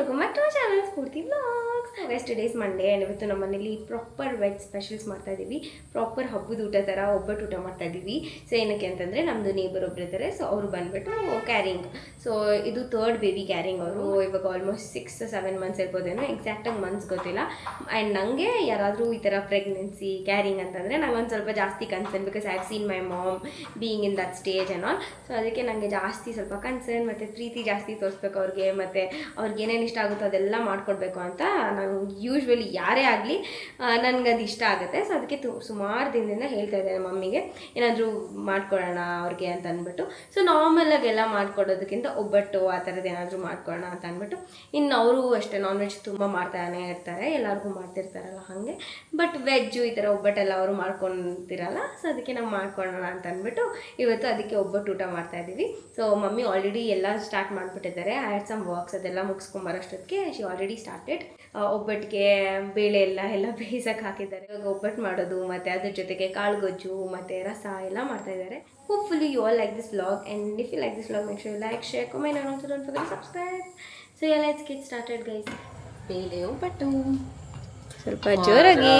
Welcome back to channel Spoorthi vlogs. Today's Monday and ಇವತ್ತು ನಮ್ಮ ಮನೇಲಿ ಪ್ರಾಪರ್ ವೆಜ್ ಸ್ಪೆಷಲ್ಸ್ ಮಾಡ್ತಾ ಇದ್ದೀವಿ. ಪ್ರಾಪರ್ ಹಬ್ಬದ ಊಟ ಥರ ಒಬ್ಬಟ್ಟು ಊಟ ಮಾಡ್ತಾ ಇದ್ದೀವಿ. ಸೊ ಏನಕ್ಕೆ ಅಂತಂದರೆ ನಮ್ಮದು ನೇಬರ್ ಒಬ್ಬರು ಇದ್ದಾರೆ. ಸೊ ಅವರು ಬಂದುಬಿಟ್ಟು ಕ್ಯಾರಿಂಗ್. ಸೊ ಇದು ಥರ್ಡ್ ಬೇಬಿ ಕ್ಯಾರಿಂಗ್. ಅವರು ಇವಾಗ ಆಲ್ಮೋಸ್ಟ್ 6-7 ಮಂತ್ಸ್ ಇರ್ಬೋದೇನೋ, ಎಕ್ಸಾಕ್ಟಾಗಿ ಮಂತ್ಸ್ ಗೊತ್ತಿಲ್ಲ. ಆ್ಯಂಡ್ ನನಗೆ ಯಾರಾದರೂ ಈ ಥರ ಪ್ರೆಗ್ನೆನ್ಸಿ ಕ್ಯಾರಿಂಗ್ ಅಂತಂದರೆ ನಂಗೆ ಒಂದು ಸ್ವಲ್ಪ ಜಾಸ್ತಿ concern, because I have seen my mom being in that stage and all. So ಅದಕ್ಕೆ ನನಗೆ ಜಾಸ್ತಿ ಸ್ವಲ್ಪ ಕನ್ಸರ್ನ್ ಮತ್ತು ಪ್ರೀತಿ ಜಾಸ್ತಿ ತೋರಿಸ್ಬೇಕು ಅವ್ರಿಗೆ, ಮತ್ತು ಅವ್ರಿಗೆ ಏನೇನು ಇಷ್ಟ ಆಗುತ್ತೋ ಅದೆಲ್ಲ ಮಾಡಿಕೊಡ್ಬೇಕು ಅಂತ ನಾನು ಯೂಶ್ವಲಿ ಯಾರೇ ಆಗಲಿ ನನಗದು ಇಷ್ಟ ಆಗುತ್ತೆ. ಸೊ ಅದಕ್ಕೆ ಸುಮಾರು ದಿನದಿಂದ ಹೇಳ್ತಾ ಇದ್ದೇನೆ ಮಮ್ಮಿಗೆ ಏನಾದರೂ ಮಾಡ್ಕೊಡೋಣ ಅವ್ರಿಗೆ ಅಂತ ಅಂದ್ಬಿಟ್ಟು. ಸೊ ನಾರ್ಮಲಾಗಿ ಎಲ್ಲ ಮಾಡಿಕೊಡೋದಕ್ಕಿಂತ ಒಬ್ಬಟ್ಟು ಆ ಥರದ್ದು ಏನಾದರೂ ಮಾಡ್ಕೊಳ್ಳೋಣ ಅಂತ ಅಂದ್ಬಿಟ್ಟು. ಇನ್ನು ಅವರು ಅಷ್ಟೇ ನಾನ್ ವೆಜ್ ತುಂಬ ಮಾಡ್ತಾನೆ ಇರ್ತಾರೆ, ಎಲ್ಲರಿಗೂ ಮಾಡ್ತಿರ್ತಾರಲ್ಲ ಹಾಗೆ. ಬಟ್ ವೆಜ್ಜು ಈ ಥರ ಒಬ್ಬಟ್ಟೆಲ್ಲ ಅವರು ಮಾಡ್ಕೊತಿರಲ್ಲ. ಸೊ ಅದಕ್ಕೆ ನಾವು ಮಾಡ್ಕೊಳ್ಳೋಣ ಅಂತ ಅಂದ್ಬಿಟ್ಟು ಇವತ್ತು ಅದಕ್ಕೆ ಒಬ್ಬಟ್ಟು ಊಟ ಮಾಡ್ತಾಯಿದ್ದೀವಿ. ಸೊ ಮಮ್ಮಿ ಆಲ್ರೆಡಿ ಎಲ್ಲ ಸ್ಟಾರ್ಟ್ ಮಾಡಿಬಿಟ್ಟಿದ್ದಾರೆ. ಐ ಹ್ಯಾಡ್ ಸಮ್ ವರ್ಕ್ಸ್, ಅದೆಲ್ಲ ಮುಗಿಸ್ಕೊಂಬರೋಷ್ಟೊತ್ತಿಗೆ ಶಿ ಆಲ್ರೆಡಿ ಸ್ಟಾರ್ಟೆಡ್. ಒಬ್ಬಟ್ಟಿಗೆ ಬೇಳೆ ಎಲ್ಲ ಬೇಯಿಸಕ್ಕೆ ಹಾಕಿದ್ದಾರೆ. ಇವಾಗ ಒಬ್ಬಟ್ಟು ಮಾಡೋದು ಮತ್ತು ಅದ್ರ ಜೊತೆಗೆ ಕಾಳುಗೊಜ್ಜು ಮತ್ತು ರಸ ಎಲ್ಲ ಮಾಡ್ತಾಯಿದ್ದಾರೆ. Hopefully you all like this vlog, and if you like this vlog make sure you like, share, comment and also don't forget to subscribe. So let's get started guys. ಬೇಳೆ ಒಬ್ಬಟ್ಟು ಸ್ವಲ್ಪ ಜೋರಾಗಿ.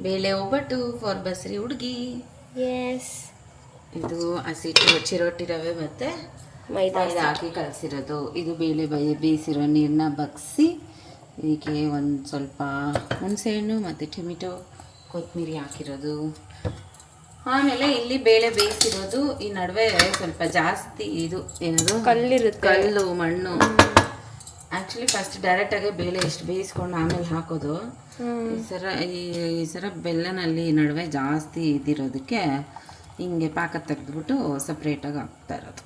ಬೇಳೆ ಒಬ್ಬಟ್ಟು ಫಾರ್ ಬಸ್ರಿ ಹುಡುಗಿ. ಎಸ್, ಇದು ಹಸಿ ಚಿರೋಟಿ ರವೆ ಮತ್ತು ಮೈದಾ ಹಾಕಿ ಕಲಸಿರೋದು. ಇದು ಬೇಳೆ ಬೇಯಿಸಿರೋ ನೀರನ್ನ ಬಗ್ಸಿ ಇದಕ್ಕೆ ಒಂದು ಸ್ವಲ್ಪ ಹುಣಸೆಹಣ್ಣು ಮತ್ತು ಟೊಮೆಟೊ ಕೊತ್ತಂಬರಿ ಹಾಕಿರೋದು. ಆಮೇಲೆ ಇಲ್ಲಿ ಬೇಳೆ ಬೇಯಿಸಿರೋದು. ಈ ನಡುವೆ ಸ್ವಲ್ಪ ಜಾಸ್ತಿ ಇದು ಏನದು ಕಲ್ಲಿರುತ್ತೆ, ಕಲ್ಲು ಮಣ್ಣು. ಆ್ಯಕ್ಚುಲಿ ಫಸ್ಟ್ ಡೈರೆಕ್ಟಾಗಿ ಬೇಳೆ ಎಷ್ಟು ಬೇಯಿಸ್ಕೊಂಡು ಆಮೇಲೆ ಹಾಕೋದು. ಈ ಸರ ಬೆಲ್ಲನಲ್ಲಿ ನಡುವೆ ಜಾಸ್ತಿ ಇದಿರೋದಕ್ಕೆ ಹಿಂಗೆ ಪಾಕ ತೆಗೆದ್ಬಿಟ್ಟು ಸಪ್ರೇಟಾಗಿ ಹಾಕ್ತಾ ಇರೋದು.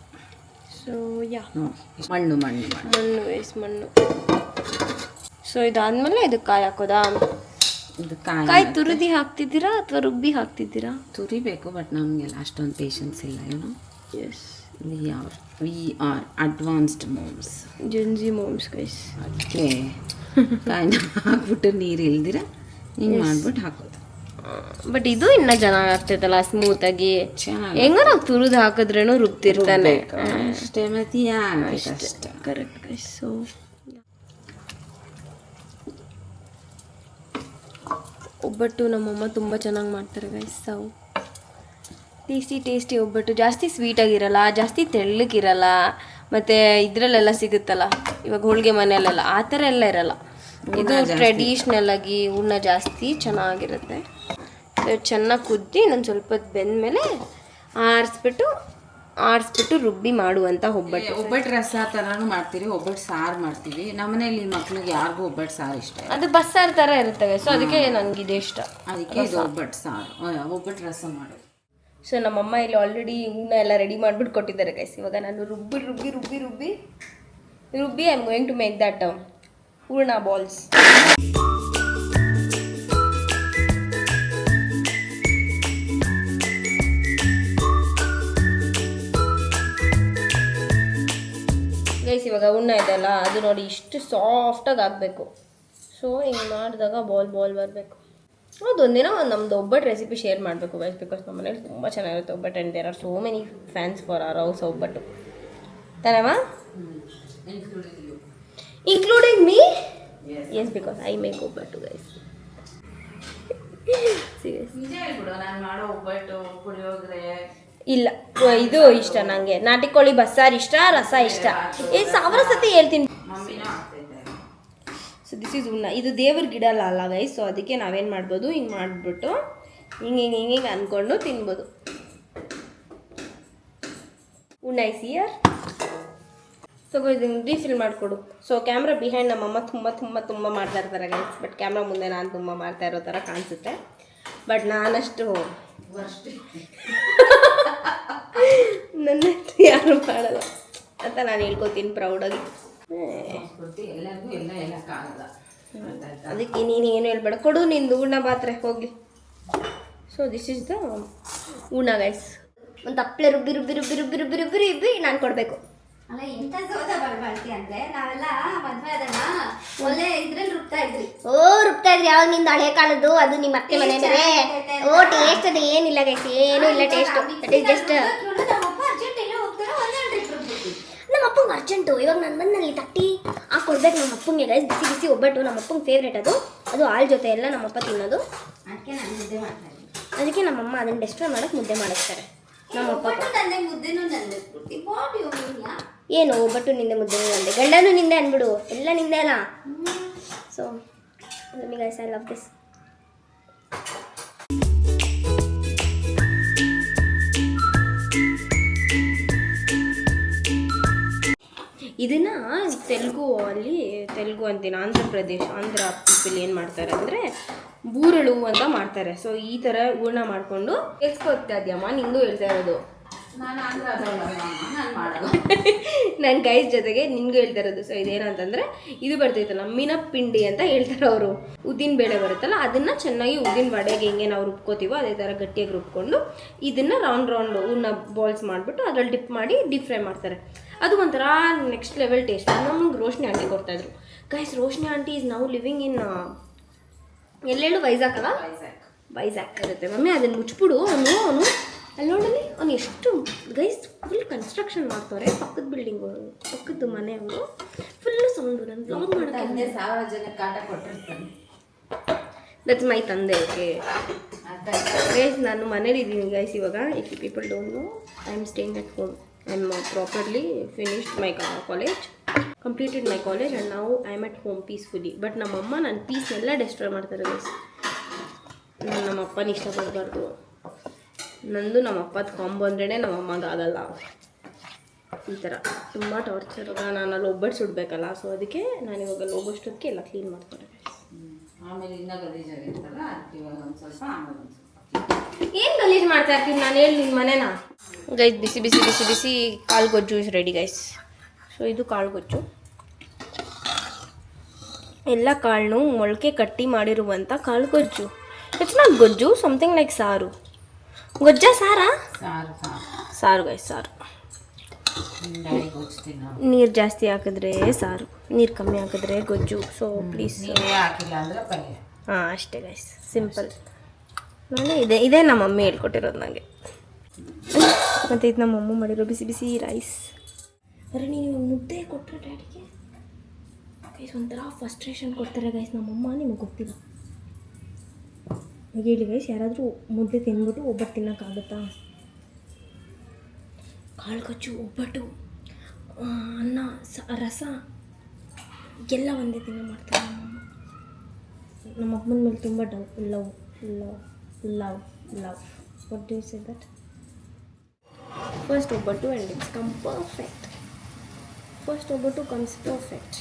ಸೊ ಯಾ, ಮಣ್ಣು ಮಣ್ಣು. ಸೊ ಇದಾದ್ಮೇಲೆ ಇದಕ್ಕೆ ಕಾಯಿ ಹಾಕೋದಾ? ಇದು ಕಾಯಿ ತುರಿದಿ ಹಾಕ್ತಿದ್ದೀರಾ ಅಥವಾ ರುಬ್ಬಿ ಹಾಕ್ತಿದ್ದೀರಾ? ತುರಿಬೇಕು, ಬಟ್ ನಮಗೆಲ್ಲ ಅಷ್ಟೊಂದು ಪೇಷನ್ಸ್ ಇಲ್ಲ ಏನು. Yes, we are advanced moms, Gen Z moms guys. ಅದಕ್ಕೆ ಕಾಯಿನ ಹಾಕ್ಬಿಟ್ಟು ನೀರು ಇಲ್ದಿರ ಹಿಂಗೆ ಮಾಡ್ಬಿಟ್ಟು ಹಾಕೋದು. ಬಟ್ ಇದು ಇನ್ನ ಚೆನ್ನಾಗಿ ಆಗ್ತೈತಲ್ಲ, ಸ್ಮೂತಾಗಿ. ಹೆಂಗ ನಾವು ತುರಿದು ಹಾಕಿದ್ರೇನು ರುಬ್ತಿರ್ತಾನೆ ಅಷ್ಟೇ. ಮತ್ತೆ ಅಷ್ಟೇ ಕರೆಕ್ಟ್ ಗೈಸ್. ಸೊ ಒಬ್ಬಟ್ಟು ನಮ್ಮಮ್ಮ ತುಂಬ ಚೆನ್ನಾಗಿ ಮಾಡ್ತಾರೆ ಗೈಸ್. ಸೊ ಟೇಸ್ಟಿ ಒಬ್ಬಟ್ಟು. ಜಾಸ್ತಿ ಸ್ವೀಟಾಗಿರಲ್ಲ, ಜಾಸ್ತಿ ತೆಳ್ಳಗಿರಲ್ಲ, ಮತ್ತು ಇದರಲ್ಲೆಲ್ಲ ಸಿಗುತ್ತಲ್ಲ ಇವಾಗ ಹೋಳಿಗೆ ಮನೆಯಲ್ಲೆಲ್ಲ ಆ ಥರ ಎಲ್ಲ ಇರಲ್ಲ. ಇದು ಟ್ರೆಡಿಷ್ನಲ್ ಆಗಿ ಹೂರ್ಣ ಜಾಸ್ತಿ ಚೆನ್ನಾಗಿರುತ್ತೆ. ಚೆನ್ನಾಗಿ ಕುದ್ದಿ ನಾನು ಸ್ವಲ್ಪ ಬೆಂದಮೇಲೆ ಆರಿಸ್ಬಿಟ್ಟು ರುಬ್ಬಿ ಮಾಡುವಂಥ ಒಬ್ಬಟ್ಟು ರಸ ಥರನೂ ಮಾಡ್ತೀವಿ, ಒಬ್ಬಟ್ಟು ಸಾರು ಮಾಡ್ತೀವಿ. ನಮ್ಮನೇಲಿ ಮಕ್ಳಿಗೆ ಯಾರಿಗೂ ಒಬ್ಬಟ್ಟು ಸಾರು ಇಷ್ಟ. ಅದು ಬಸ್ಸಾರು ಥರ ಇರುತ್ತೆ. ಸೊ ಅದಕ್ಕೆ ನನಗಿದೆ ಇಷ್ಟ, ಅದಕ್ಕೆ ಇದು ಒಬ್ಬಟ್ಟು ಸಾರು, ಒಬ್ಬಟ್ಟು ರಸ ಮಾಡೋದು. ಸೊ ನಮ್ಮಮ್ಮ ಇಲ್ಲಿ ಆಲ್ರೆಡಿ ಹೂರ್ಣ ಎಲ್ಲ ರೆಡಿ ಮಾಡಿಬಿಟ್ಟು ಕೊಟ್ಟಿದ್ದಾರೆ ಗೈಸ್. ಇವಾಗ ನಾನು ರುಬ್ಬಿ I am going to make that hoorna balls. Guys ಇವಾಗ ಹೂರ್ಣ ಇದೆಲ್ಲ ಅದು ನೋಡಿ ಇಷ್ಟು ಸಾಫ್ಟಾಗಿ ಆಗಬೇಕು. ಸೊ ಹಿಂಗೆ ಮಾಡಿದಾಗ ಬಾಲ್ ಬರಬೇಕು. ಅದೊಂದಿನ ನಮ್ಮದು ಒಬ್ಬಟ್ಟು ರೆಸಿಪಿ ಶೇರ್ ಮಾಡಬೇಕು ಗೈಸ್, ಬಿಕಾಸ್ ನಮ್ಮ ಮನೇಲಿ ತುಂಬ ಚೆನ್ನಾಗಿರುತ್ತೆ obbattu. And there are so many fans for our house obbattu. ತಾನವಾ? Including me? Yes, because I make obbattu guys. ಇಲ್ಲ, ಇದು ಇಷ್ಟ ನನಗೆ. ನಾಟಿ ಕೋಳಿ ಬಸ್ಸಾರು ಇಷ್ಟ, ರಸ ಇಷ್ಟ. ಸಾವಿರ ಸತಿ ಹೇಳ್ತೀನಿ. ಸೊ ದಿಸ್ ಈಸ್ ಹೂರ್ಣ. ಇದು ದೇವ್ರ ಗಿಡ ಅಲ್ಲ ಗೈಸ್. ಸೊ ಅದಕ್ಕೆ ನಾವೇನು ಮಾಡ್ಬೋದು, ಹಿಂಗೆ ಮಾಡಿಬಿಟ್ಟು ಹಿಂಗೆ ಅಂದ್ಕೊಂಡು ತಿನ್ಬೋದು. ಹೂರ್ಣ ಇಸ್ ಹಿಯರ್. ತಗೋ ಇದನ್ನು ರೀಫಿಲ್ ಮಾಡಿಕೊಡು. ಸೊ ಕ್ಯಾಮ್ರಾ ಬಿಹೈಂಡ್ ನಮ್ಮಮ್ಮ ತುಂಬ ಮಾಡ್ತಾ ಇರ್ತಾರೆ ಗೈಸ್. ಬಟ್ ಕ್ಯಾಮ್ರಾ ಮುಂದೆ ನಾನು ತುಂಬ ಮಾಡ್ತಾ ಇರೋ ಥರ ಕಾಣಿಸುತ್ತೆ. ಬಟ್ ನಾನಷ್ಟು ನನ್ನ ಯಾರು ಮಾಡಲ್ಲ ಅಂತ ನಾನು ಹೇಳ್ಕೊತೀನಿ ಪ್ರೌಡಾಗಿ. ಅದಕ್ಕೆ ನೀನು ಏನು ಹೇಳ್ಬೇಡ, ಕೊಡು ನಿಂದು ಹೂರ್ಣ ಪಾತ್ರೆ ಹೋಗಲಿ. ಸೊ ದಿಸ್ ಈಸ್ ದ ಹೂರ್ಣ ಗೈಸ್. ಒಂದು ತಪ್ಪಲೆ ರುಬ್ಬಿ ನಾನು ಕೊಡಬೇಕು. ಅಲ್ಲ ಇಂಥ ಸೌದ ಬರಬಾರ್ತಿ ಅಂದ್ರೆ ನಾವೆಲ್ಲ ಮದ್ವೆ ಆದಾಗ ಒಳ್ಳೆ ಇದ್ರಲ್ಲಿ ರುಬ್ತಾ ಇದ್ರಿ. ಯಾವಾಗ ನಿಂದ ಹಳೆ ಕಾಲದ್ದು ಅದು ನಿಮ್ಮ ಅತ್ತೆ ಮನೆ ಮೇಲೆ. ಟೇಸ್ಟ್ ಅದು ಏನಿಲ್ಲ ಗೈಸ್, ಏನೂ ಇಲ್ಲ ಟೇಸ್ಟ್. ಇಟ್ ಈಸ್ ಜಸ್ಟ್ ನಮ್ಮಪ್ಪ ಅರ್ಜೆಂಟ್ ಎಲ್ಲ ಹೋಗ್ತಾರೆ, ಒಂದೇ ಟ್ರಿಪ್ ರುಬ್ಬಿದ್ವಿ. ನಮ್ಮಪ್ಪ ಅರ್ಜೆಂಟು. ಇವಾಗ ನಾನು ಬಂದಲ್ಲಿ ತಟ್ಟಿ ಹಾಕೊಡ್ಬೇಕು ನಮ್ಮ ಅಪ್ಪಂಗೆ ಗೈಸ್. ಬಿಸಿ ಬಿಸಿ ಒಬ್ಬಟ್ಟು ನಮ್ಮ ಅಪ್ಪಂಗೆ ಫೇವ್ರೇಟ್ ಅದು ಹಾಲು ಜೊತೆ ಎಲ್ಲ ನಮ್ಮಪ್ಪ ತಿನ್ನೋದು. ಅದಕ್ಕೆ ನಾನು ಮುದ್ದೆ ಮಾಡ್ತಾ ಇದ್ದೀನಿ. ಅದಕ್ಕೆ ನಮ್ಮಮ್ಮ ಅದನ್ನು ಡೆಸ್ಟ್ರಾಯ್ ಮಾಡೋಕ್ಕೆ ಮುದ್ದೆ ಮಾಡಿಸ್ತಾರೆ. ನಮ್ಮಪ್ಪ ತಂದೆ ಮುದ್ದೆನೂ ನಂದೆ ಬಾಡಿ ಹೋಗಿಲ್ಲ. ಏನು ಒಬ್ಬಟ್ಟು ನಿಂದೆ ಮುದ್ದೆ ನಿಂದೆ ಗಂಡನೂ ನಿಂದೆ ಅಂದ್ಬಿಡು, ಎಲ್ಲ ನಿಂದೆ ಅಲ್ಲ. So guys I love this. ಇದನ್ನು ತೆಲುಗು ಅಂತೀನಿ, ಆಂಧ್ರ ಪೀಪಲ್ ಏನು ಮಾಡ್ತಾರೆ ಅಂದರೆ ಬೂರಳು ಅಂತ ಮಾಡ್ತಾರೆ. ಸೊ ಈ ಥರ ಹೂರ್ಣ ಮಾಡಿಕೊಂಡು ಕೆಲ್ಸ್ಕೊತಾ ಇದೆಯಮ್ಮ, ನಿಂಗೂ ಹೇಳ್ತಾ ಇರೋದು. ನಾನು ನಾನು ಮಾಡಲ್ಲ. ನನ್ನ ಗೈಸ್ ಜೊತೆಗೆ ನಿನ್ಗೂ ಹೇಳ್ತಾ ಇರೋದು. ಸೊ ಇದೇನಂತಂದರೆ ಇದು ಬರ್ತೈತಲ್ಲ ಮಿನಪ್ಪಿಂಡಿ ಅಂತ ಹೇಳ್ತಾರೆ ಅವರು. ಉದ್ದಿನ ಬೇಳೆ ಬರುತ್ತಲ್ಲ ಅದನ್ನು ಚೆನ್ನಾಗಿ ಉದ್ದಿನ ವಡೆಗೆ ಹೆಂಗೆ ನಾವು ರುಬ್ಕೋತೀವೋ ಅದೇ ಥರ ಗಟ್ಟಿಯಾಗಿ ರುಬ್ಕೊಂಡು ಇದನ್ನು ರೌಂಡ್ ಹೂರ್ಣ ಬಾಲ್ಸ್ ಮಾಡಿಬಿಟ್ಟು ಅದ್ರಲ್ಲಿ ಡಿಪ್ ಮಾಡಿ ಡೀಪ್ ಫ್ರೈ ಮಾಡ್ತಾರೆ. ಅದು ಒಂಥರ ನೆಕ್ಸ್ಟ್ ಲೆವೆಲ್ ಟೇಸ್ಟ್. ನಮಗೆ ರೋಶ್ನಿ ಆಂಟಿ ಕೊಡ್ತಾಯಿದ್ರು guys. Roshni aunty is now living in ಎಲ್ಲೆಲ್ಲೂ ವೈಜಾಗ್ ಅಲ್ಲ, ವೈಜಾಗ್ ಇರುತ್ತೆ ಮಮ್ಮಿ. ಅದನ್ನು ಮುಚ್ಚಿಬಿಡು. ಅವನು ಅಲ್ಲಿ ನೋಡಲಿ ಅವ್ನು ಎಷ್ಟು ಗೈಸ್ ಫುಲ್ ಕನ್ಸ್ಟ್ರಕ್ಷನ್ ಮಾಡ್ತಾರೆ. ಪಕ್ಕದ ಬಿಲ್ಡಿಂಗು, ಪಕ್ಕದ ಮನೆ ಅವರು ಫುಲ್ಲು ಸೌಂಡು. ನಾನು ಬ್ಲಾಗ್ ಮಾಡೋಕ್ಕೆ 1000 ಜನಕ್ಕೆ ಕಾಟ ಕೊಟ್ಟಿರ್ತಾನೆ. ದಟ್ಸ್ ಮೈ ತಂದೆ. ಓಕೆ ಗೈಸ್ ನಾನು ಮನೇಲಿ ಇದ್ದೀನಿ ಗೈಸ್ ಇವಾಗ. If people don't know I am staying at home. I am properly finished my college, completed my college and ನಾವು I am at home peacefully. But ನಮ್ಮಮ್ಮ ನನ್ನ ಪೀಸ್ನೆಲ್ಲ ಡೆಸ್ಟ್ರಾಯ್ ಮಾಡ್ತಾರೆ guys. ನಾನು ನಮ್ಮ ಅಪ್ಪನ ಇಷ್ಟಪಡಬಾರ್ದು. ನಂದು ನಮ್ಮ ಅಪ್ಪದ ಕಾಂಬೋ ಅಂದ್ರೇ ನಮ್ಮ ಅಮ್ಮಗೆ ಆಗಲ್ಲ. ಈ ಥರ ತುಂಬ ಟಾರ್ಚರ್. ನಾನು ಅಲ್ಲಿ ಒಬ್ಬಟ್ಟು ಸುಡಬೇಕಲ್ಲ, ಸೊ ಅದಕ್ಕೆ ನಾನು ಇವಾಗ ಅಲ್ಲಿ ಹೋಗೋಷ್ಟೊತ್ತಿಗೆ ಎಲ್ಲ ಕ್ಲೀನ್ ಮಾಡ್ತಾರೆ. ಆಮೇಲೆ ಇನ್ನೂ ಗಲೀಜಾಗಿರ್ತಲ್ಲ, ಅದಕ್ಕೆ ಇವಾಗ ಒಂದು ಸ್ವಲ್ಪ ಆಮೇಲೆ ಒಂದು ಸ್ವಲ್ಪ. ಏನು ಗಲೀಜು ಮಾಡ್ತಾ ಇರ್ತೀನಿ ನಾನು, ಹೇಳಿ ನಿನ್ನ ಮನೇನ. ಗೈಸ್ ಬಿಸಿ ಬಿಸಿ ಬಿಸಿ ಬಿಸಿ ಕಾಳು ಗೊಜ್ಜು ಇಸ್ ರೆಡಿ ಗೈಸ್. ಸೊ ಇದು ಕಾಳು ಗೊಜ್ಜು. ಎಲ್ಲ ಕಾಳನ್ನು ಮೊಳಕೆ ಕಟ್ಟಿ ಮಾಡಿರುವಂಥ ಕಾಳು ಗೊಜ್ಜು. ಇಟ್ಸ್ ನಾಟ್ ಗೊಜ್ಜು, ಸಮಥಿಂಗ್ ಲೈಕ್ ಸಾರು. ಗೊಜ್ಜ ಸಾರಾ? ಸಾರು ಗೈಸ್, ಸಾರು. ನೀರು ಜಾಸ್ತಿ ಹಾಕಿದ್ರೆ ಸಾರು, ನೀರು ಕಮ್ಮಿ ಹಾಕಿದ್ರೆ ಗೊಜ್ಜು. ಸೊ ಪ್ಲೀಸ್ ಹಾಕಿಲ್ಲ ಅಂದರೆ ಪಲ್ಯ. ಹಾಂ ಅಷ್ಟೇ ಗೈಸ್, ಸಿಂಪಲ್. ನಾನು ಇದೇ ನಮ್ಮ ಮಮ್ಮಿ ಹೇಳ್ಕೊಟ್ಟಿರೋದು ನನಗೆ. ಮತ್ತು ಇದು ನಮ್ಮ ಅಮ್ಮ ಮಾಡಿರೋ ಬಿಸಿ ಬಿಸಿ ರೈಸ್. ಅರೆ ನೀವು ಮುದ್ದೆ ಕೊಟ್ಟರೆ ಡ್ಯಾಡಿಗೆ ಗೈಸ್ ಒಂಥರ ಫಸ್ಟ್ರೇಷನ್ ಕೊಡ್ತಾರೆ ಗೈಸ್ ನಮ್ಮಮ್ಮ, ನಿಮಗೆ ಗೊತ್ತಿಲ್ಲ. ಹೇಳಿ ಗೈಸ್, ಯಾರಾದರೂ ಮುದ್ದೆ ತಿಂದ್ಬಿಟ್ಟು ಒಬ್ಬಟ್ಟು ತಿನ್ನೋಕ್ಕಾಗುತ್ತಾ? ಕಾಳು ಗೊಜ್ಜು, ಒಬ್ಬಟ್ಟು, ಅನ್ನ, ರಸ ಎಲ್ಲ ಒಂದೇ ದಿನ ಮಾಡ್ತಾರೆ ನಮ್ಮಮ್ಮ. ನಮ್ಮ ಅಮ್ಮನ ಮೇಲೆ ತುಂಬ love love love love. What do you say that? First obbattu and it's come perfect. First obbattu comes perfect.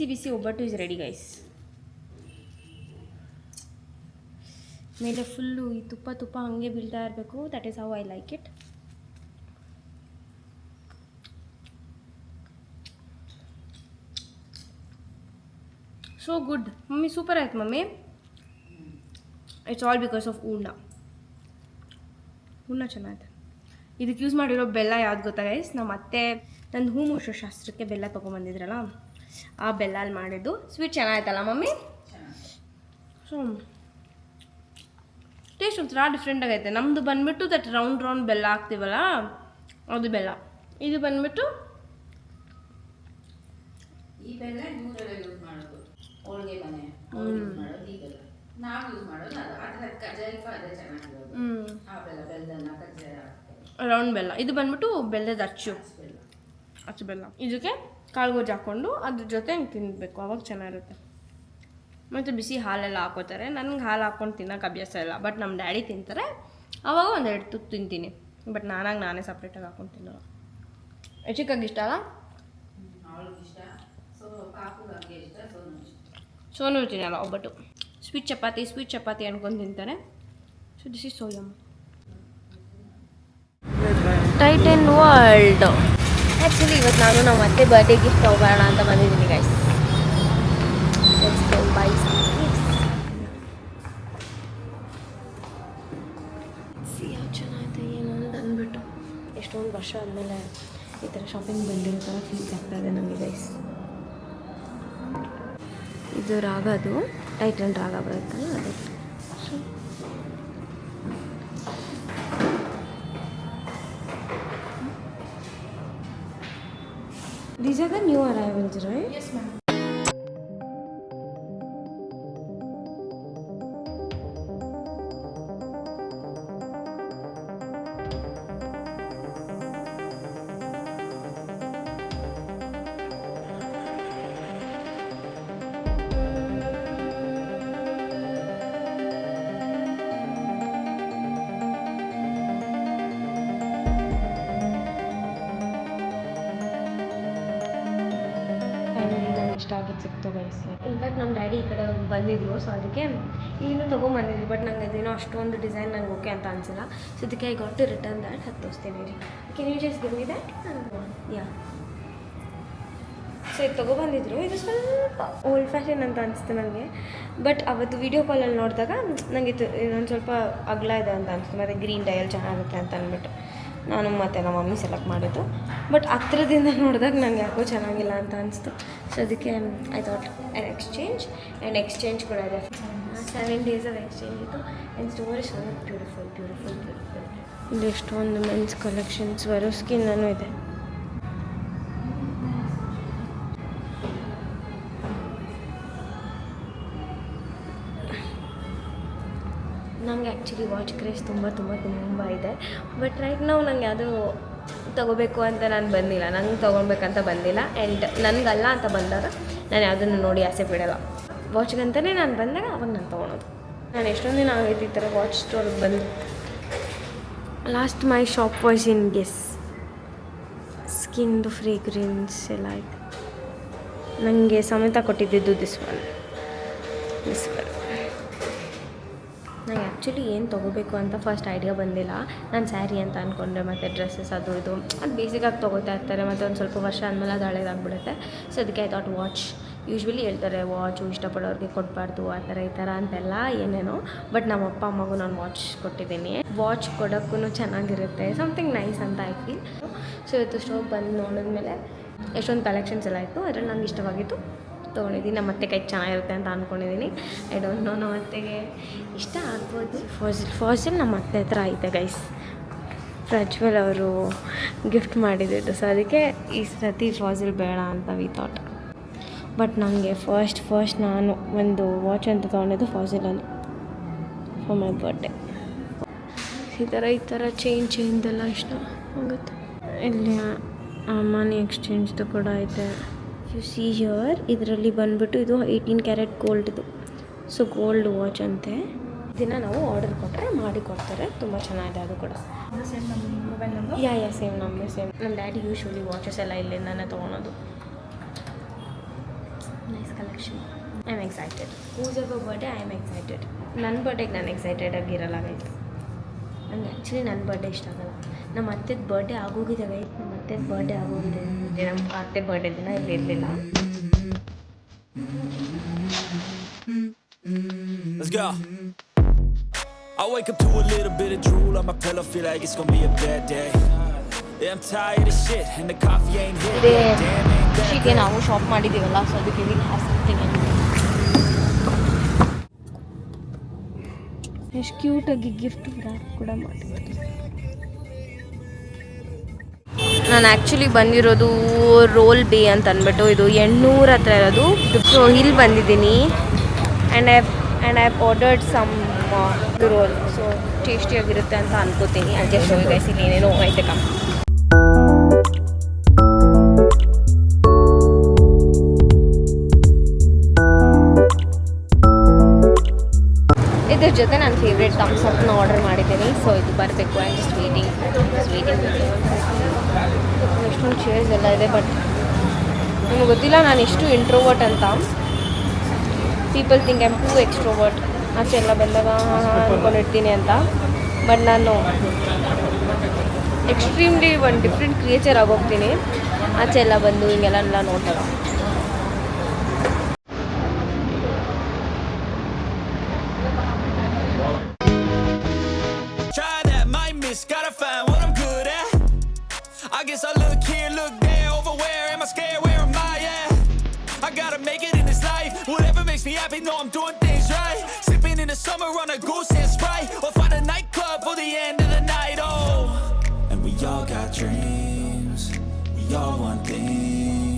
ಬಿಸಿ ಒಬ್ಬಟ್ಟು ಇಸ್ ರೆಡಿ ಗೈಸ್. ಮೇಲೆ ಫುಲ್ಲು ಈ ತುಪ್ಪ ಹಂಗೆ ಬೀಳ್ತಾ ಇರಬೇಕು. That is how I like it. So good mummy, super ಆಯ್ತು mummy. It's all because of ಹೂರ್ಣ ಚೆನ್ನಾಗಿದೆ. ಇದಕ್ಕೆ ಯೂಸ್ ಮಾಡಿರೋ ಬೆಲ್ಲ ಯಾವ್ದು ಗೊತ್ತಾ ಗೈಸ್? ನಮ್ಮ ಅತ್ತೆ ನನ್ನ ಹೂಮುಷ ಶಾಸ್ತ್ರಕ್ಕೆ ಬೆಲ್ಲ ತೊಗೊಂಬಂದಿದ್ರಲ್ಲ, ಆ ಬೆಲ್ಲಲ್ಲಿ ಮಾಡಿದ್ದು ಸ್ವೀಟ್. ಚೆನ್ನಾಗಿತ್ತಲ್ಲ ಮಮ್ಮಿ? ಸೊ ಟೇಸ್ಟ್ ಒಂಥರ ಡಿಫ್ರೆಂಟ್ ಆಗೈತೆ. ನಮ್ಮದು ಬಂದುಬಿಟ್ಟು ದಟ್ ರೌಂಡ್ ಬೆಲ್ಲ ಹಾಕ್ತೀವಲ್ಲ, ಅದು ಬೆಲ್ಲ. ಇದು ಬಂದುಬಿಟ್ಟು ಈ ಬೆಲ್ಲ ಇವರೆಲ್ಲ ಯೂಸ್ ಮಾಡೋದು ಹೋಳಿಗೆ ಮನೆ ಯೂಸ್ ಮಾಡೋದು ಈ ಬೆಲ್ಲ. ನಾವು ಯೂಸ್ ಮಾಡೋದು ಅದು ಅದರ ಕಜ್ಜಾಯಕ್ಕೂ ಅದೇ ಚೆನ್ನಾಗಿರೋದು. ಆ ಬೆಲ್ಲದನ್ನ ಕಜ್ಜಾಯ ರೌಂಡ್ ಬೆಲ್ಲ. ಇದು ಬಂದ್ಬಿಟ್ಟು ಬೆಲ್ಲದ ಅಚ್ಚು ಬೆಲ್ಲ. ಇದಕ್ಕೆ ಕಾಳುಗೋಜು ಹಾಕ್ಕೊಂಡು ಅದ್ರ ಜೊತೆ ಹಿಂಗೆ ತಿನ್ನಬೇಕು, ಅವಾಗ ಚೆನ್ನಾಗಿರುತ್ತೆ. ಮತ್ತು ಬಿಸಿ ಹಾಲೆಲ್ಲ ಹಾಕೋತಾರೆ. ನನಗೆ ಹಾಲು ಹಾಕ್ಕೊಂಡು ತಿನ್ನೋಕೆ ಅಭ್ಯಾಸ ಇಲ್ಲ, ಬಟ್ ನಮ್ಮ ಡ್ಯಾಡಿ ತಿಂತಾರೆ. ಆವಾಗ ಒಂದೆರಡು ತುತ್ತು ತಿಂತೀನಿ, ಬಟ್ ನಾನೇ ಸಪ್ರೇಟಾಗಿ ಹಾಕ್ಕೊಂಡು ತಿನ್ನೋಲ್ಲ. ಹೆಚ್ಚಿಕಾಗಿ ಇಷ್ಟ ಅಲ್ಲ, ಅವಳಿಗೆ ಇಷ್ಟ. ಸೊ ಪಾಪುಗೆ ಹಂಗೆ ಇಷ್ಟ. ಸೋನು ತಿನ್ನಲ್ಲ ಒಬ್ಬಟ್ಟು. ಸ್ವೀಟ್ ಚಪಾತಿ ಅನ್ಕೊಂಡು ತಿಂತಾರೆ. So this is so yum. Titan world. Actually ಇವತ್ತು ನಾನು ನಮ್ಮ ಅತ್ತೆ ಬರ್ಡೇ ಗಿಫ್ಟ್ ತಗೋಬೋಣ ಅಂತ ಬಂದಿದ್ದೀನಿ guys. Let's go buy some gifts. ಯಾವ ಚೆನ್ನಾಗಿದೆ ಏನು ಅಂತ ಅಂದ್ಬಿಟ್ಟು ಎಷ್ಟೊಂದು ವರ್ಷ ಆದಮೇಲೆ ಈ ಥರ ಶಾಪಿಂಗ್ ಬಂದಿರೋ ಥರ ಫೀಲ್ ಆಗ್ತಾ ಇದೆ ನನಗೆ ಗೈಸ್. ಇದು ರಾಗದು ಟೈಟನ್ ರಾಗ ಬರುತ್ತಲ್ಲ ಅದು. These are the new arrivals, right? Yes, ma'am. ಇಷ್ಟ ಆಗಿದ್ದು ಸಿಕ್ತು ಗೈಸ್. ಇನ್ಫ್ಯಾಕ್ಟ್ ನಮ್ಮ ಡ್ಯಾಡಿ ಈ ಕಡೆ ಬಂದಿದ್ರು, ಸೊ ಅದಕ್ಕೆ ಇನ್ನೂ ತೊಗೊಂಬಂದಿದ್ವಿ. ಬಟ್ ನಂಗೆ ಅದೇನೋ ಅಷ್ಟೊಂದು ಡಿಸೈನ್ ನಂಗೆ ಓಕೆ ಅಂತ ಅನಿಸಿಲ್ಲ. ಸೊ ಅದಕ್ಕೆ I got to return that. ಅದು ತೋರಿಸ್ತೀನಿ ರೀ. Can you just give me that? Yeah. So ಇದು ತೊಗೊಬಂದಿದ್ರು. ಇದು ಸ್ವಲ್ಪ ಓಲ್ಡ್ ಫ್ಯಾಷನ್ ಅಂತ ಅನಿಸ್ತು ನನಗೆ. ಬಟ್ ಅವತ್ತು ವೀಡಿಯೋ ಕಾಲಲ್ಲಿ ನೋಡಿದಾಗ ನನಗೆ ಇದೊಂದು ಸ್ವಲ್ಪ ಅಗಲ ಇದೆ ಅಂತ ಅನಿಸ್ತು. ಮತ್ತು ಗ್ರೀನ್ ಡೈಯಲ್ಲಿ ಚೆನ್ನಾಗುತ್ತೆ ಅಂತ ಅಂದ್ಬಿಟ್ಟು ನಾನು ಮತ್ತು ನಮ್ಮ ಮಮ್ಮಿ ಸೆಲೆಕ್ಟ್ ಮಾಡಿದ್ದು. ಬಟ್ ಹತ್ರದಿಂದ ನೋಡಿದಾಗ ನನಗೆ ಯಾಕೋ ಚೆನ್ನಾಗಿಲ್ಲ ಅಂತ ಅನಿಸ್ತು. ಸೊ ಅದಕ್ಕೆ ಐ ಥಾಟ್ ಆ್ಯನ್ ಎಕ್ಸ್ಚೇಂಜ್ ಕೂಡ ಇದೆ. 7 days ಆಫ್ ಎಕ್ಸ್ಚೇಂಜ್ ಇತ್ತು. And store is beautiful. ಇಲ್ಲಿ ಎಷ್ಟೊಂದು ಮೆನ್ಸ್ ಕಲೆಕ್ಷನ್ಸ್ ಸ್ಕಿನ್ನೂ ಇದೆ. ನನಗೆ ಆ್ಯಕ್ಚುಲಿ ವಾಚ್ ಕ್ರೇಜ್ ತುಂಬ ಇದೆ. ಬಟ್ ರೈಟ್ ನಾವು ನಂಗೆ ಯಾವುದೂ ತೊಗೋಬೇಕು ಅಂತ ನಾನು ಬಂದಿಲ್ಲ, ನಂಗೆ ತೊಗೊಳ್ಬೇಕಂತ ಬಂದಿಲ್ಲ. ಆ್ಯಂಡ್ ನನಗಲ್ಲ ಅಂತ ಬಂದಾಗ ನಾನು ಯಾವುದನ್ನು ನೋಡಿ ಆಸೆ ಬಿಡೋಲ್ಲ. ವಾಚ್ಗಂತಲೇ ನಾನು ಬಂದಾಗ ಅವಾಗ ನಾನು ತೊಗೊಳೋದು. ನಾನು ಎಷ್ಟೊಂದು ದಿನ ಆಗೈತೆ ಈ ಥರ ವಾಚ್ ಸ್ಟೋರ್ಗೆ ಬಂದು. Last my shop voice in Guess. ಸ್ಕಿನ್ದು ಫ್ರೇಗ್ರೆನ್ಸ್ ಎಲ್ಲ ಆಯಿತು. ನನಗೆ ಸಮೇತ ಕೊಟ್ಟಿದ್ದಿದ್ದು ದಿಸ್ ಒನ್. ನಂಗೆ ಆ್ಯಕ್ಚುಲಿ ಏನು ತೊಗೋಬೇಕು ಅಂತ ಫಸ್ಟ್ ಐಡಿಯಾ ಬಂದಿಲ್ಲ. ನಾನು ಸ್ಯಾರಿ ಅಂತ ಅಂದ್ಕೊಂಡ್ರೆ ಮತ್ತು ಡ್ರೆಸ್ಸಸ್ ಅದು ಇದು ಅದು ಬೇಸಿಕಾಗಿ ತೊಗೋತಾ ಇರ್ತಾರೆ. ಮತ್ತು ಒಂದು ಸ್ವಲ್ಪ ವರ್ಷ ಆದಮೇಲೆ ಅದು ಹಳೇದಾಗ್ಬಿಡುತ್ತೆ. ಸೊ ಅದಕ್ಕೆ ಐ ಥಾಟ್ ವಾಚ್. ಯೂಶ್ವಲಿ ಹೇಳ್ತಾರೆ ವಾಚು ಇಷ್ಟಪಡೋರಿಗೆ ಕೊಡಬಾರ್ದು ಆ ಥರ ಈ ಥರ ಅಂತೆಲ್ಲ ಏನೇನೋ. ಬಟ್ ನಮ್ಮ ಅಪ್ಪ ಅಮ್ಮಗೂ ನಾನು ವಾಚ್ ಕೊಟ್ಟಿದ್ದೀನಿ. ವಾಚ್ ಕೊಡೋಕ್ಕೂ ಚೆನ್ನಾಗಿರುತ್ತೆ, ಸಮಥಿಂಗ್ ನೈಸ್ ಅಂತ ಐ ಫೀಲ್. ಸೊ ಇವತ್ತು ಸ್ಟೋವ್ ಬಂದು ನೋಡಿದ್ಮೇಲೆ ಎಷ್ಟೊಂದು ಕಲೆಕ್ಷನ್ಸ್ ಎಲ್ಲ ಇತ್ತು. ಅದರಲ್ಲಿ ನಂಗೆ ಇಷ್ಟವಾಗಿತ್ತು, ತೊಗೊಂಡಿದ್ದೀನಿ. ನಮ್ಮ ಅತ್ತೆ ಕೈ ಚೆನ್ನಾಗಿರುತ್ತೆ ಅಂತ ಅಂದ್ಕೊಂಡಿದ್ದೀನಿ. ಐ ಡೋಂಟ್ ನೋ, ನಮ್ಮ ಅತ್ತೆಗೆ ಇಷ್ಟ ಆಗ್ಬೋದು. ಫಾಸಿಲ್ ನಮ್ಮ ಅತ್ತೆ ಹತ್ರ ಐತೆ ಗೈಸ್. ಪ್ರಜ್ವಲ್ ಅವರು ಗಿಫ್ಟ್ ಮಾಡಿದ್ದು. ಸೊ ಅದಕ್ಕೆ ಈ ಸತಿ ಫಾಸಿಲ್ ಬೇಡ ಅಂತ ವಿ ಥಾಟ್. ಬಟ್ ನನಗೆ ಫಸ್ಟ್ ನಾನು ಒಂದು ವಾಚ್ ಅಂತ ತೊಗೊಂಡಿದ್ದು ಫಾಸಿಲಲ್ಲಿ ಫಾರ್ ಮೈ ಬರ್ಡೇ. ಈ ಥರ ಚೈನ್ದೆಲ್ಲ ಇಷ್ಟ ಆಗುತ್ತೆ. ಇಲ್ಲಿ ಮನಿ ಎಕ್ಸ್ಚೇಂಜ್ದು ಕೂಡ ಐತೆ. ಯು ಸಿ ಹಿಯರ್, ಇದರಲ್ಲಿ ಬಂದುಬಿಟ್ಟು ಇದು 18 ಕ್ಯಾರೆಟ್ ಗೋಲ್ಡ್ದು. ಸೊ ಗೋಲ್ಡ್ ವಾಚ್ ಅಂತೆ. ಇದನ್ನು ನಾವು ಆರ್ಡರ್ ಕೊಟ್ಟರೆ ಮಾಡಿ ಕೊಡ್ತಾರೆ. ತುಂಬ ಚೆನ್ನಾಗಿದೆ ಅದು ಕೂಡ. ಸೇಮ್ ನಮ್ಮ ಮೊಬೈಲ್ ನಂಬರ್. ಯಾ ಸೇಮ್ ನಮ್ಮ ಡ್ಯಾಡಿ ಯೂಶ್ವಲಿ ವಾಚಸ್ ಎಲ್ಲ ಇಲ್ಲಿಂದಾನೆ ತೊಗೊಳೋದು. Nice collection. I am excited. Whose ever birthday I am excited. ನನ್ನ ಬರ್ಡೇಗೆ ನಾನು ಎಕ್ಸೈಟೆಡ್ ಆಗಿರಲ್ಲ ಗೈಸ್. ನನಗೆ ಆ್ಯಕ್ಚುಲಿ ನನ್ನ ಬರ್ಡೇ ಇಷ್ಟ ಆಗಲ್ಲ. ನಮ್ಮ ಅತ್ತೆದ ಬರ್ಡೇ ಆಗೋಗಿದೆ ಗೈಸ್. ನಮ್ಮ ಅತ್ತೆದ ಬರ್ಡೇ ಆಗೋಗಿದೆ. ನಮ್ಮ ಅತ್ತೆ ಬರ್ಡೇ ದಿನ ಇಲ್ಲಿ ಇರಲಿಲ್ಲ. Let's go. I wake up to a little bit of drool on my pillow, feel like it's gonna be a bad day. Yeah, I'm tired of shit and the coffee ain't hit. Damn, ain't that ಖುಷಿಗೆ ನಾವು shop ಮಾಡಿದ್ದೀವಲ್ಲ, so ಅದಕ್ಕೆ will have something. ಎಷ್ಟು ಕ್ಯೂಟಾಗಿ gift rap ಕೂಡ ಮಾಡಿದ್ರು. ನಾನು actually ಬಂದಿರೋದು roll ಬೇ ಅಂತ ಅಂದ್ಬಿಟ್ಟು ಇದು 800 ಹತ್ರ ಇರೋದು. ಸೊ ಇಲ್ಲಿ ಬಂದಿದ್ದೀನಿ and I ordered some roll. So ಟೇಸ್ಟಿಯಾಗಿರುತ್ತೆ ಅಂತ ಅನ್ಕೋತೀನಿ. ಅದಕ್ಕೆ ಶೋ ಗೈಸ್ ಇಲ್ಲಿ ಏನೇನೋ ಐತೆ ಕಮ್. ಇದ್ರ ಜೊತೆ ನನ್ನ ಫೇವ್ರೇಟ್ ಥಮ್ಸ್ ಅಪ್ನ ಆರ್ಡರ್ ಮಾಡಿದ್ದೀನಿ. ಸೊ ಇದು ಬರಬೇಕು. And just waiting. ಎಷ್ಟೊಂದು ಚೇರ್ಸ್ ಎಲ್ಲ ಇದೆ, ಬಟ್ ನನಗೆ ಗೊತ್ತಿಲ್ಲ ನಾನು ಎಷ್ಟು ಇಂಟ್ರೋವರ್ಟ್ ಅಂತ. People think I am two extrovert. ಆಚೆ ಎಲ್ಲ ಬಂದಾಗ ಅಂದ್ಕೊಂಡಿರ್ತೀನಿ ಅಂತ. ಬಟ್ ನಾನು ಎಕ್ಸ್ಟ್ರೀಮ್ಲಿ ಒಂದು ಡಿಫ್ರೆಂಟ್ ಕ್ರಿಯೇಚರ್ ಆಗೋಗ್ತೀನಿ ಆಚೆ ಎಲ್ಲ ಬಂದು ಹಿಂಗೆಲ್ಲ ನೋಡ್ದಾಗ. Try that, might miss, gotta find what I'm good at. I guess I look here, look there, over where am I scared, where am I at? I gotta make it in this life, whatever makes me happy, know I'm doing things right. Sipping in the summer on a goose and Sprite, or find a nightclub for the end of the night, oh. And we all got dreams, we all want things.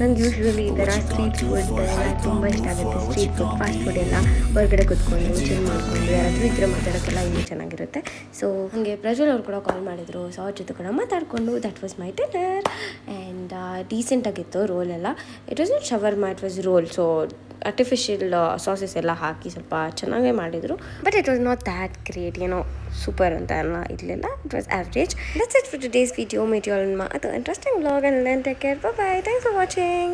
ನಂಗೆ usually ಈ ಥರ street food ಎಲ್ಲ ತುಂಬ ಇಷ್ಟ ಆಗುತ್ತೆ. Street food, fast food ಎಲ್ಲ ಹೊರಗಡೆ ಕೂತ್ಕೊಂಡು ಚಿಲ್ ಮಾಡಿಕೊಂಡು ಯಾರಾದರೂ ಇದ್ರೆ ಮಾತಾಡೋಕ್ಕೆಲ್ಲ ಇನ್ನೂ ಚೆನ್ನಾಗಿರುತ್ತೆ. ಸೊ ಹಾಗೆ ಪ್ರಜ್ವಲ್ ಅವ್ರು ಕೂಡ ಕಾಲ್ ಮಾಡಿದರು. ಸೊ ಅವ್ರ ಜೊತೆ ಕೂಡ ಮಾತಾಡಿಕೊಂಡು that was my dinner. And ಡೀಸೆಂಟಾಗಿತ್ತು ರೋಲ್ ಎಲ್ಲ. It was not shawarma, it was roll. So artificial sauces ಎಲ್ಲ ಹಾಕಿ ಸ್ವಲ್ಪ ಚೆನ್ನಾಗೇ ಮಾಡಿದರು. But it was not that great, ಏನೋ ಸೂಪರ್ ಅಂತ ಎಲ್ಲ ಇರಲಿಲ್ಲ. It was average. That's it for today's video. Meet you all in my other interesting vlog, and then take care. Bye bye. Thanks for watching.